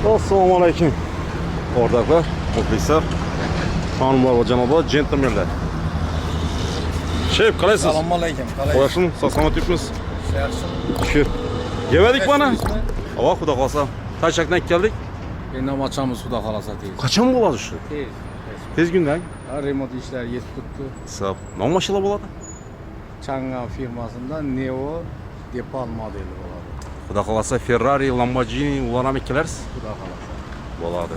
Assalomu alaykum. O'rtoqlar, muxlislar, xonimlar va janoblar, gentlemenlar. Shef, qalaysiz? Assalomu alaykum. Qo'yashim, sog'-salomat yuribmiz. Yaxshi. Shukur. Yemedik mana? Ava, xudo xolsa. Tashakdan keldik. Endi ochamiz xudo xolasa tez. Qachon bo'ladi shu? Tez. Tez kundan. Remont ishlari yetib turibdi. Hisob. Nima mashina bo'ladi? Chang'an firmasidan Neo Depal modeli bo'ladi. Xudo xolsa Ferrari, Lamborghini ular ham ikkilarsiz? Xudo xolasa. Bo'ladi.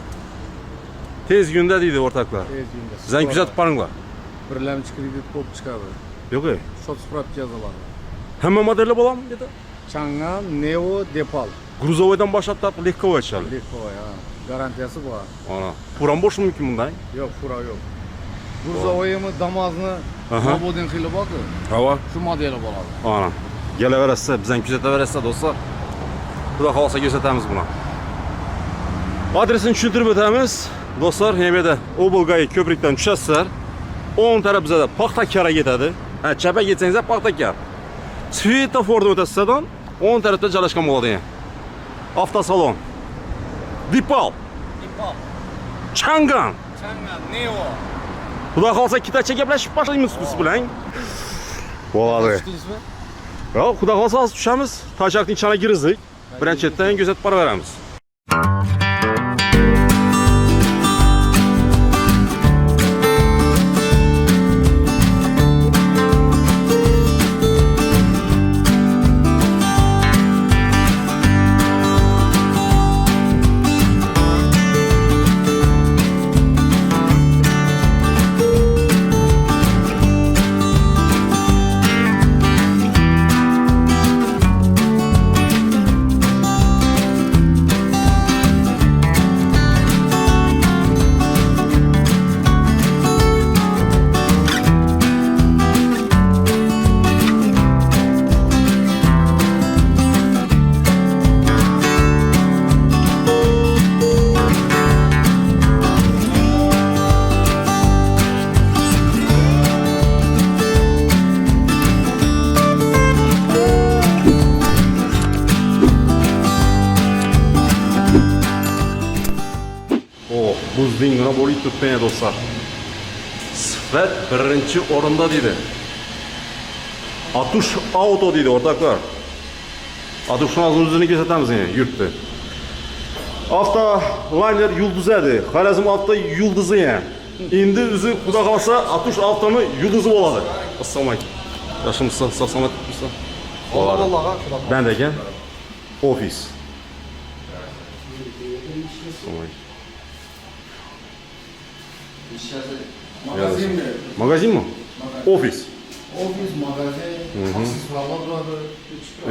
Tez kunda deydi o'rtoqlar. Tez kunda. Sizdan kuzatib boringlar. Birlamchi kredit ko'p chiqadi. Yo'q-ey. Shot spravka yoziladi. Hamma modellar bo'ladimi dedi? Chang'an Neo Depal. Gruzovoydan boshlab taqib lekkovoychalik. Lekkovoy, ha. Garantiyasi bor. Ana. Furam bo'lishi mumkin bundan? Yo'q, fura yo'q. Gruzovoymi Damozni Nobodin xili borku. Hava. Shu modeli bo'ladi. Ana. Kelaverasiz, bizdan kuzataverasiz do'stlar. Xudo xolsa ko'rsatamiz buni. Adresini tushuntirib o'tamiz. Do'stlar, yana bu yerda Oblgay ko'prikdan tushasizlar. O'ng taraf bizada Paxtakar ketadi. Ha, chapga ketsangiz ham Paxtakar. Svetofordan o'tasizdan o'ng tarafda joylashgan bo'ladi. Avtosalon. Depal. Depal. Chang'an. Chang'an Neo. Xudo xolsa kitacha gaplashib boshlaymiz siz bilan. Bo'ladi. Yo'q, xudo xolsa hozir tushamiz. Toshakning ichiga kirdik. Birinchidan kuzatib boraveramiz. Buzding nima bo'lib turibdi do'stlar. Sifat birinchi o'rinda deydi. Atush auto deydi o'rtoqlar. Atushning o'zini ko'rsatamiz yana yurtdi. Avto liner yulduzadi. Xorazm avto yulduzi ham. Endi o'zi xudo xolsa Atush avtoning yulduzi bo'ladi. Assalomu alaykum. Yaxshimisiz? Sog'-salomat turibsiz? Allohga Ben de ekan. Ofis. Magazin mi? Magazin mi? Ofis. Ofis, magazin, aksesuarlar bo'ladi.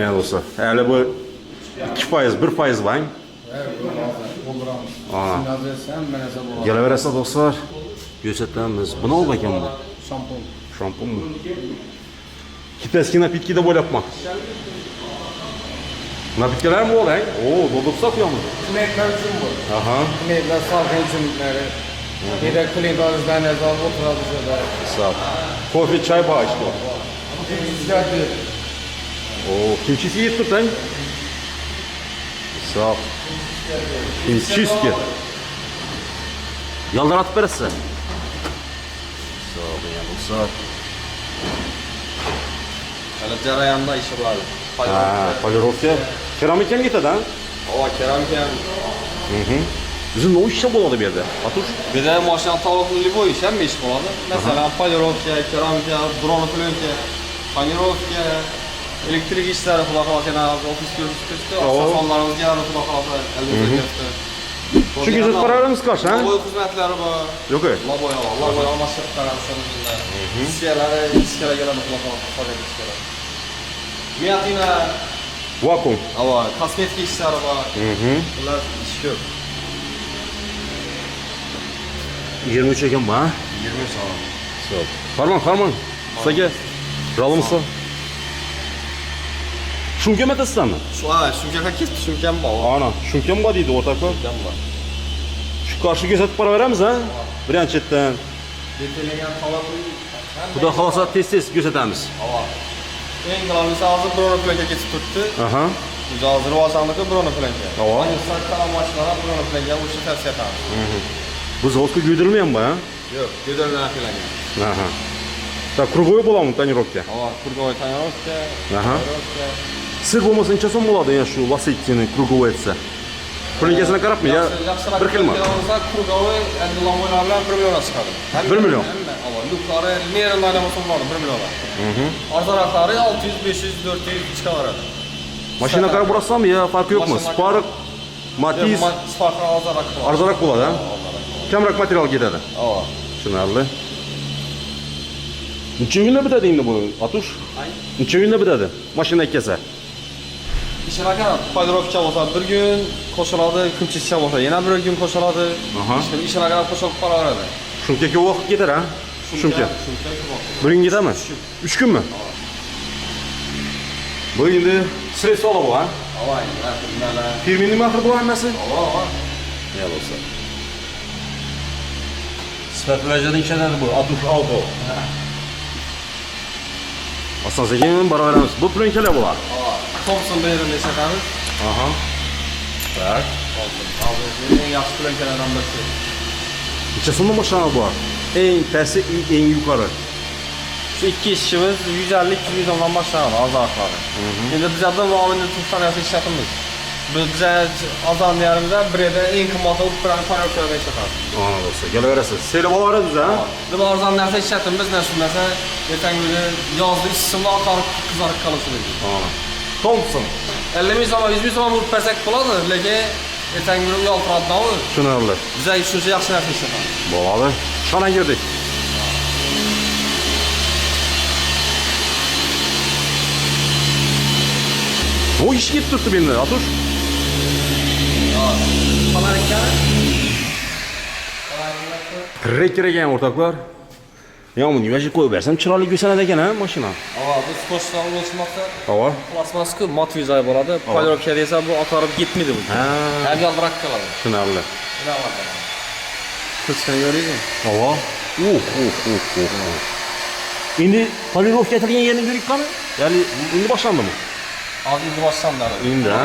Yani do'stlar, hali bu 2%, 1% var. Kelaverasiz do'stlar. Ko'rsatamiz. Buni olib ekan bu. Shampun. Shampun. Kitoskiy напитки da bo'lyapman. Napitkalar mi bo'ladi? Oo, doldursa qo'yamiz. Klientlar uchun bu. Aha. Klientlar salqin ichimliklari. Yedek klient olishdan azal o'tiradi shunda. Sağ. Kofe, çay bağışlı. Oo, kimçisi yiyip tutan. Sağ ol. Kimçiski. Yaldan atıp veresi. Sağ ol yani, sağ ol. Hala jarayonda ishi bo'ladi. Ha, polirovka. Keramik ham ketadi, ha? Havo keramik ham. Bizim ne iş bo'ladi bu yerda? Atush. Bu yerda mashina tovuqli liboy ish ham ish bo'ladi. Masalan, polirovka, keramika, bronoplenka, panirovka, elektrik ishlari, xudo xolasa, ofis ko'rsatishda, sonlarimizga ham xudo xolasa albatta. Shu kuzatib boramiz qarshi, ha? Loboy xizmatlari bor. Yo'q. Loboy almashtirib qarashimizda. Iskalalar, iskalalar xudo xolasa iskalalar. Miatina Vakum. Havo, kosmetik ishlari bor. Ular ish ko'p. 23 ekan bu, ha? 20 soat. Sağ ol. Farman. Sizga ralımsa. Shunga metasizmi? Shunga ketdi, shunga bor. Ana, shunga bor deydi o'rtoqlar. Shunga bor. Shu qarshi ko'rsatib boraveramiz, ha? Birinchidan. Yetilgan tovoqli. Xudo xolasa tez ko'rsatamiz. Havo. Eng g'alabisi hozir bronoplenka ketib turibdi. Aha. Hazır vatanlıkı Bruno Flanke. Tamam. Ayniqsa kalan maçlara Bruno Flanke o'sha tavsiya etamiz. Bu zavodga kuydirilmayan bu ha? Yo'q, go'daldan Flanke. Aha. Tak, krugovoy bo'ladimi tonirovka? Havo, kurgovoy tonirovka. Aha. Sir bo'lmasa necha so'm bo'ladi ya shu Lasetti'ni krugovoy etsa? Pulinkasini qarabmi ya? Bir xilmi? Olsa kurgovoy endi lamboylar bilan 1 million chiqadi. 1 million? Havo, luklari neredan aylamasa bo'ladi 1 million. Arzonroqlari 600, 500, 400 chiqaveradi. Mashina qarab borasizmi ya? Farqi yo'qmi? Spark, Matiz Spark arzonroq bo'ladi ha? Kamroq material ketadi. Havo. Tushunarli. Necha kunda bitadi endi bu Atush? Necha kunda bitadi? Mashina kelsa. İşine paydorovka bo'lsa 1 kun qo'shiladi, kunchicha bo'lsa yana 1 kun qo'shiladi. İşine qarab qo'shilib qolaveradi. Shuncha ko'p vaqt ketar ha? Shuncha. Bir kun ketadimi? 3 kunmi? Bu endi sredstvo bu ha? Avay, mana. Firmini maxir bu hammasi? Ava. Ne bo'lsa. Sifatlardan ishlanadi bu Atush Auto. Asosan baravaramiz. Bu plyonkalar bo'lar. Thompson berini sotamiz. Aha. Tak. Hozir eng yaxshi plyonkalardan birisi. Necha so'mdan boshlanadi bu? Eng pasti, eng yuqori. Şu 2 ishimiz 150-200 so'mdan boshlanadi arzonlari. Endi biz ham muomilni tursan yaxshi ishlatamiz. Biz azonlarimizda birida eng qimmatli uprani plyonkalardan ishlatamiz. Ana bo'lsa, kelaverasiz. Selib olaverasiz ha? Biz arzon narsa ishlatamiz, narsa ertangi kuni yozda ishsimni oqarib qizarib qolishi mumkin. Ana. Thompson. 50 ming so'm, 100 ming so'm urib bersak bo'ladi, lekin ertangi kuni uyaltiradidan Tushunarli. bizga shuncha yaxshi narsa ishlatamiz. Bo'ladi. Shana girdik. O iş ketib turibdi endi, Atush. Qalar ekan? Kirrak kerak ekan o'rtoqlar. Ya buni nimaga qo'yib bersam chiroyli ko'rsanadi ekan ha mashina. Ava, biz qo'shdan ulashmoqda. Havo. Plasmasku motvizay bo'ladi. Payrovka desa bu oqarib ketmaydi bu. Ha. Ham yaldiroq qoladi. Tushunarli. Nima bo'ladi? Kuchni ko'ringmi? Havo. Endi polirovka etilgan yerni ko'rik qani? Ya'ni endi boshlandimi? Hozir boshlanadi. Endi ha.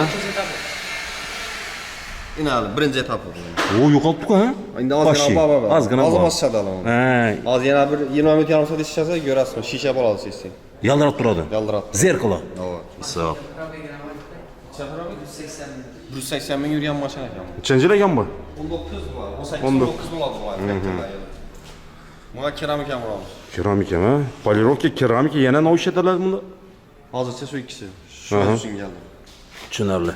Inali birinchi etapi bu. O yo'qolibdi-ku ha? Endi ozgina bor. Ozgina bor. Hozir boshlanadi. Ha. Hozir yana bir 20 minut yarim soat ishlasa ko'rasizmi, shisha bo'ladi sizga. Yaldirab turadi. Yaldirab. Zerkalo. Havo. Hisob. 180 ming yurgan mashina ekan. Nechanchi ekan bu? 19 bor. 18 bo'ladi bu. Mana keramika bo'lamiz. Keramika ha? Polirovka, keramika yana nima ishlatiladi bunda? Hozircha shu ikkisi. Shuning uchun keldim. Tushunarli.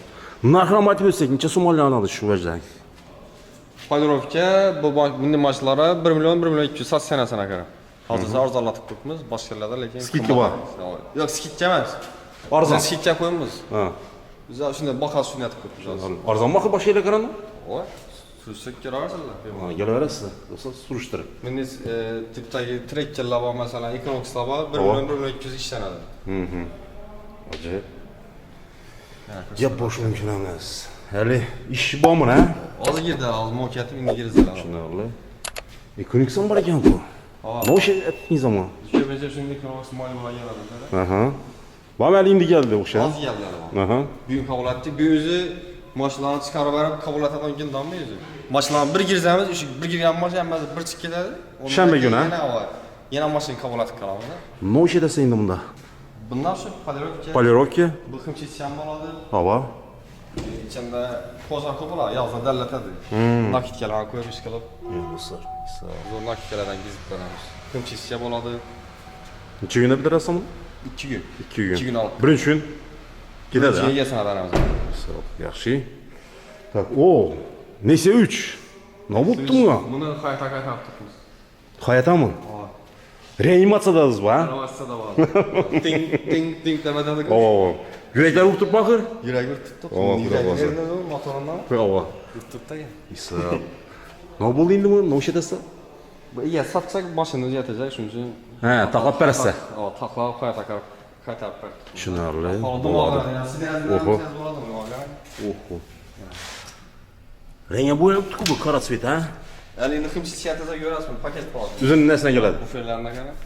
Narxini aytib o'tsak, necha so'm olinadi shu vajdan? Paydorovka bunday mashinalar 1 million 1 million 200 sot sanasına qarab. Hozircha arzonlatib turibmiz, boshqa yerlarda lekin skidka bor. Yo'q, skidka emas. Arzon. Skidka qo'yamiz. Ha. Biz shunday baqa shuni aytib qo'yibmiz hozir. Arzon baxi boshqa yerga qarami? Voy. Surishsak kiraversinlar. Ha, kelaverasizlar. Do'stlar, surishtirib. Meni tipdagi trekkerlar bor, masalan, Equinoxlar bor, 1 million 1 million 200 ishlanadi. Ajoyib. Gap bo'lish mumkin emas. Hali ish bormi, ha? Hozir girdi, hozir mo'katib endi girdilar. Tushunarli. Equinox ham bor ekan bu. No'sha aytdingiz ama. Ko'pincha shunday Equinox mo'l bilan keladi. Aha. Ba'mali endi keldi o'sha. Hozir keldilar. Aha. Bugun qabul etdik. Bu o'zi mashinalarni chiqarib berib qabul etadigan kundanmi o'zi? Mashinalarni bir girsamiz, o'sha bir girgan mashina bir chiqib ketadi. Shanba kuni ha? Yana mashina qabul etib qolamiz. No'sha desa endi bunda. Bundan shu polirovka. Polirovka. Bu kimchisi ham bo'ladi. Havo. İçində qo'zg'ar ko'p bo'ladi, yozda dallatadi. Nakitkalarni qo'yib ish qilib, Do'stlar, zo'r nakitkalardan gizib beramiz. Kimchisi bo'ladi. necha kunda bitirasiz buni? 2 kun. 2 kun. 2 kun olib. Birinchi kun ketadi. Egasini beramiz. Hisob yaxshi. Tak, o, Nexia 3. Nima bo'libdi bunga? Buni qayta turibmiz. Hayatami? Reanimatsiyadasiz bu, ha? Reanimatsiyada bor. Ting ting ting demadadi. Oo. Yuraklar urib turibmi axir? Yuragi urib turibdi. Yuragi motoridan Bravo. urib turibdi. Hisob. Nima bo'ldi endi bu? No'sha desa? Bu ega satsak mashina o'zgartirsak, shuning uchun. Ha, taqlab berasiz. Taqlab qayta ber. Tushunarli. Oho. Oho. Rengi bo'yabdi-ku bu qora svet, ha? Yani endi kimchi siyatida ko'rasizmi? Paket bor. O'zini narsadan keladi. Buferlarga qarab.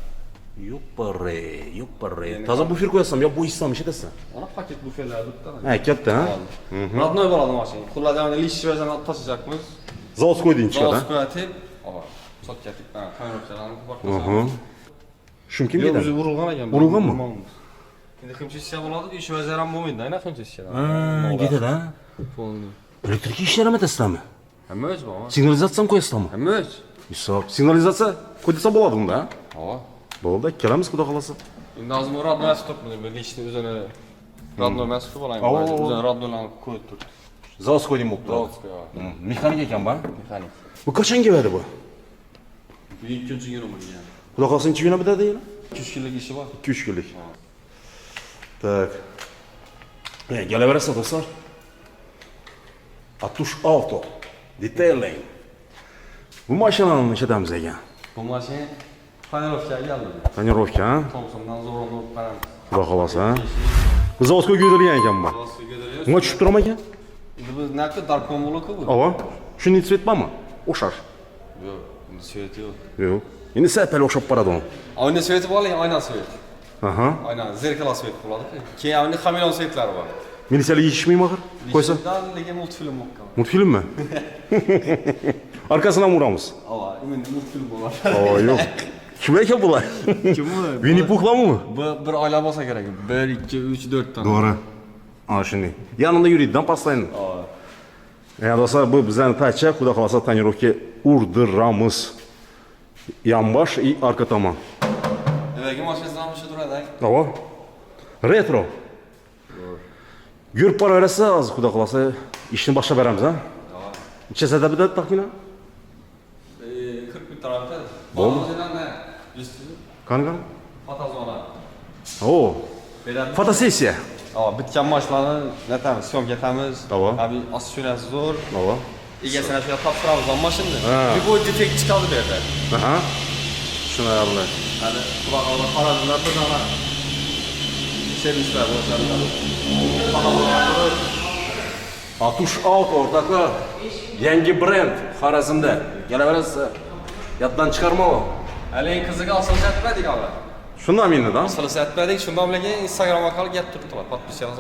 Yo'q. Toza bufer qo'yasam yo bo'yisam ish etasan. Ona paket bufeler tuttan. Ha, katta, ha? Radnoy bo'ladi mashina. Kullanadigan lish versiyoni olib tashlayapmiz. Заводской ichida. Zavod atib, sotkatik. Ha, kameralarni Aha. Shum kim Yo'q, dedi? o'zi urilgan ekan. Urilganmi? Endi kimchisiya bo'ladi, ish versiyoni ham bo'lmaydi, aynan kimchisiya. Ha, ketadi, ha? Elektrik ishlarini tashlami? Hamma o'z bor. Signalizatsiyani qo'yasizmi? Hamma o'z. Hisob. Signalizatsiya qo'ysa bo'ladi unda. Ha. Bo'ldi, kelamiz xudo xolasa. Endi hozir radnoy stopni, bir ishni o'zini radnoy mas'ul bo'laymi? O'zini radnoylarni qo'yib turibdi. Заводской bo'libdi. Заводской. Mexanik ekan bu. Mexanik. Bu qachon keladi bu? Bu 2-yil bo'lgan. Xudo xolasa necha kun bitadi yana? 2-3 yillik ishi bor. 2-3 kunlik. Так. Kelaverasizlar do'stlar. Atush Auto Detailing. Bu mashinani ishlatamiz ekan. Bu mashina tonirovkaga geldi. Tonirovka, ha? Thompsondan zo'rg'on qarang. Xudo xolasa, ha? Bu zavodga go'dilgan ekan bu. Bunga tushib turaman ekan? Endi biz naqd darkon bloki bu. Ava. Shunday svet bormi? O'xshash. Yo'q, endi svet yo'q. Yo'q. Endi sal o'xshab boradi u. Oyna sveti bor, oyna svet. Aha. Aynan, zerkala svet bo'ladi. Keyin endi xameleon svetlari bor. Milisiyalik yetishmaymi axir? Qo'ysa. Lekin multfilm bo'lgan. Multfilmmi? Arkasidan uramiz. Ava, endi multfilm bo'ladi. Ava, yo'q. Kim ekan bular? Kim bu? Winnie Puh'larmi? Bu bir oila bo'lsa kerak. 1, 2, 3, 4 tane. To'g'ri. Ana shunday. Yanında yuriydidan pastlayın. Yani dostlar bu bizden taçça, xudo xolasa tonirovka urdiramiz. Yonbosh и arka tomon. Evvelki mashinamizdan shu turadi. Ava. Retro. Yurib boraversa, hozir xudo xolasa ishni boshlab beramiz, ha? Necha soatda bitadi taxminan? 40 bin taraf bitadi. Bo'ldi. Bazıdan ne? Qani? Fotozona. Oo. Fotosessiya. Bitgan mashinalarni netamiz, syomka etamiz. Tamam. Abi assurasi zo'r. Ava. Egasini shuga topshiramiz mashinani. Ha. Любой defekt chiqadi bu yerda. Aha. Tushunarli. Hadi quloqlarni qarazlar bir dona servislar bo'ladi. Atush Auto o'rtoqlar. Yangi brend Xorazmda. Kelaverasiz. Yoddan chiqarma o. Hali qiziga asosiy aytmadik abi. Shundan mendan. Asosiy aytmadik, shundan bilan Instagram orqali gap turibdi. Podpisyasiz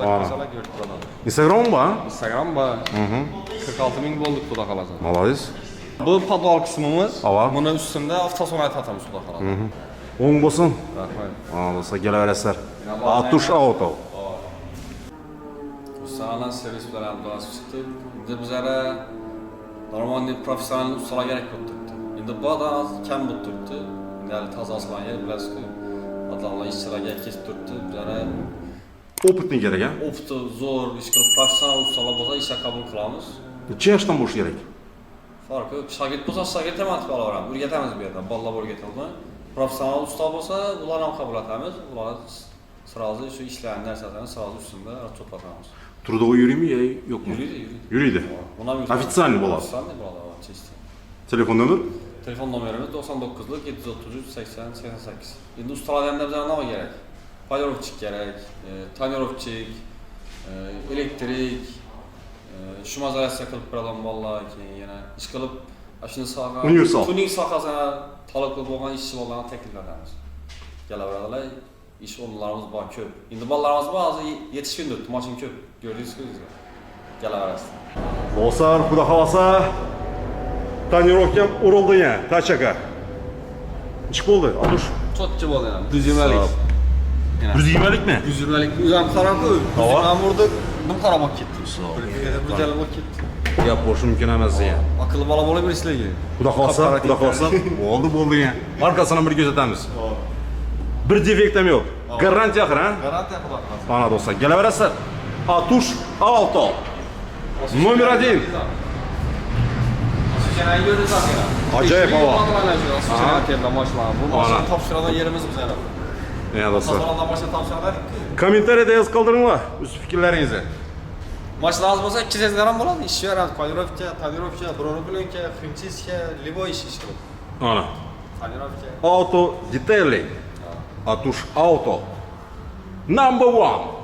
ko'rib turadi. Instagram bor? Instagram bor. 46 ming bo'ldik xudo xolasa. Молодец. Bu podval qismimiz. Ava. Buni ustida avtosona aytamiz xudo xolasa. O'ng bo'lsin. Rahmat. Bo'lsa kelaverasizlar. Atush Auto. Ustalar servis bilan bas chiqdi. Endi bizlara normal professional ustalar kerak bo'lib turibdi. Endi bu da kam bo'lib turibdi. Endi toza aslan bilasiz-ku. Adamlar ishchilarga kesib turibdi. Bizlara Opitni kerak, ha? opti zo'r ish qilib professional ustalar bo'lsa ishga qabul qilamiz. Necha yoshdan bo'lish kerak? Farqi yo'q. Shogird bo'lsa shogird ham atib olaveramiz. O'rgatamiz bu yerda. Bolalar o'rgatildi. Professional usta bo'lsa, ularni ham qabul etamiz. Ular sразу shu ishlarni narsalarni sразу ustida to'platamiz. Трудовой yuriymi yo'qmi? Yuriydi. Yuriydi. Официальный bo'ladi. Официальный bo'ladi, чисто. Telefon nomer? Telefon nomerimiz 99 733 80 88. Endi ustalardan bizga nima kerak? Polirovchik kerak, tonirovchik, elektrik, shumazalatsiya qilib beradigan bolalar, keyin yana ish qilib, shuni soha, Universal. tuning sohasida taalluqli bo'lgan ishchi bolalarni taklif etamiz. Kelaveradilar, ish o'rinlarimiz bor ko'p. Endi bolalarimiz bor, hozir yetishib o'tdi, mashina ko'p. Ko'rdingizku siz. Kelaverasiz. Dostlar, xudo xolasa tonirovkam urildi ya, tachaka. Ish bo'ldi, Atush. Cho'tchi bo'ldi ham. 120lik. 120likmi? 120lik o'zim qarab-ku. Ava. Ham urdik, bu qarab olib ketdi. Bir jala bo'lib ketdi. Gap bo'lishi mumkin emas ya. Aqlli bola bo'lib sizlarga. Xudo xolasa, bo'ldi ya. Markasini bir ko'rsatamiz. Bir defekt ham yo'q. Garantiya axir, ha? Garantiya xudo xolasa. Ana do'stlar, kelaverasizlar. Atush Auto. Номер 1. Ajoyib havo. Bu mashina topshiradigan yerimiz bizlar. Ya do'stlar. Salondan mashina topshirdik. Kommentariyada yozib qoldiringlar o'z fikrlaringizni. Mashinamiz bo'lsa 200 garam bo'ladi. Ish beramiz. Tonirovka, bronoplenka, химчистка, любой ish qilib. Ana. Tonirovka. Auto Detailing. Atush Auto. Number 1.